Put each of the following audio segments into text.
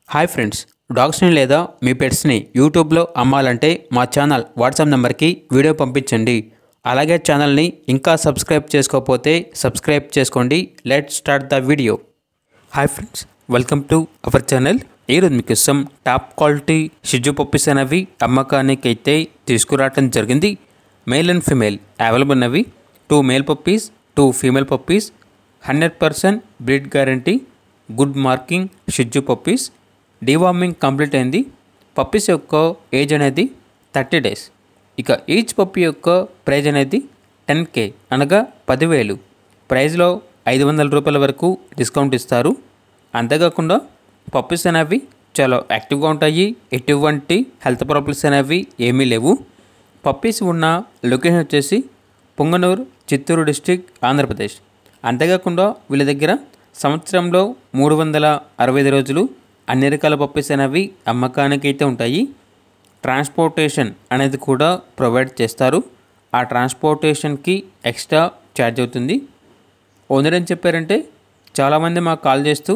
Hi friends, డాగ్స్ని లేదా మీ పెట్స్ని యూట్యూబ్లో అమ్మాలంటే మా ఛానల్ వాట్సాప్ నెంబర్కి వీడియో పంపించండి. అలాగే ఛానల్ని ఇంకా సబ్స్క్రైబ్ చేసుకోకపోతే సబ్స్క్రైబ్ చేసుకోండి. Let's start the video. Hi friends, welcome to our channel. ఈరోజు మీకోసం టాప్ క్వాలిటీ షిజు పప్పీస్ అనేవి అమ్మకానికి అయితే తీసుకురావడం జరిగింది. మేల్ అండ్ ఫీమేల్ అవైలబుల్ ఉన్నవి. 2 male puppies, 2 female puppies, 100% breed guarantee, good marking షిజు పప్పీస్. డీవార్మింగ్ కంప్లీట్ అయింది. పప్పీస్ యొక్క ఏజ్ అనేది 30 డేస్. ఇక ఈచ్ పప్పీ యొక్క ప్రైజ్ అనేది 10K అనగా 10,000. ప్రైజ్లో 500 రూపాయల వరకు డిస్కౌంట్ ఇస్తారు. అంతేకాకుండా పప్పీస్ అనేవి చాలా యాక్టివ్గా ఉంటాయి. ఎటువంటి హెల్త్ ప్రాబ్లమ్స్ అనేవి ఏమీ లేవు. పప్పీస్ ఉన్న లొకేషన్ వచ్చేసి పొంగనూరు, చిత్తూరు డిస్టిక్, ఆంధ్రప్రదేశ్. అంతేకాకుండా వీళ్ళ దగ్గర సంవత్సరంలో 365 రోజులు అన్ని రకాల పప్పీస్ అనేవి అమ్మకానికి అయితే ఉంటాయి. ట్రాన్స్పోర్టేషన్ అనేది కూడా ప్రొవైడ్ చేస్తారు. ఆ ట్రాన్స్పోర్టేషన్కి ఎక్స్ట్రా ఛార్జ్ అవుతుంది. ఓనర్ ఏం చెప్పారంటే, చాలామంది మాకు కాల్ చేస్తూ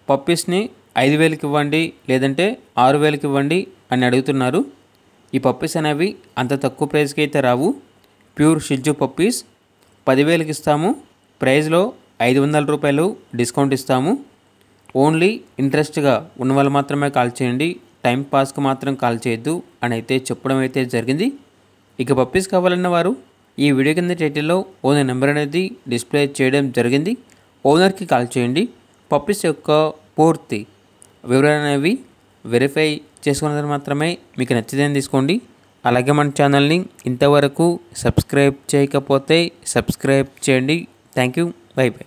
పప్పీస్ని 5,000కి ఇవ్వండి, లేదంటే 6,000కి ఇవ్వండి అని అడుగుతున్నారు. ఈ పప్పీస్ అనేవి అంత తక్కువ ప్రైస్కి అయితే రావు. ప్యూర్ షిజు పప్పీస్ 10,000కి ఇస్తాము. ప్రైస్లో 500 రూపాయలు డిస్కౌంట్ ఇస్తాము. ఓన్లీ ఇంట్రెస్ట్గా ఉన్న వాళ్ళు మాత్రమే కాల్ చేయండి, టైం పాస్కి మాత్రం కాల్ చేయొద్దు అని అయితే చెప్పడం అయితే జరిగింది. ఇక పప్పీస్ కావాలన్న వారు ఈ వీడియో కింద టైటిల్లో ఓనర్ నెంబర్ అనేది డిస్ప్లే చేయడం జరిగింది. ఓనర్కి కాల్ చేయండి. పప్పీస్ యొక్క పూర్తి వివరాలు అనేవి వెరిఫై చేసుకున్న మాత్రమే మీకు నచ్చితే తీసుకోండి. అలాగే మన ఛానల్ని ఇంతవరకు సబ్స్క్రైబ్ చేయకపోతే సబ్స్క్రైబ్ చేయండి. Thank you. By by.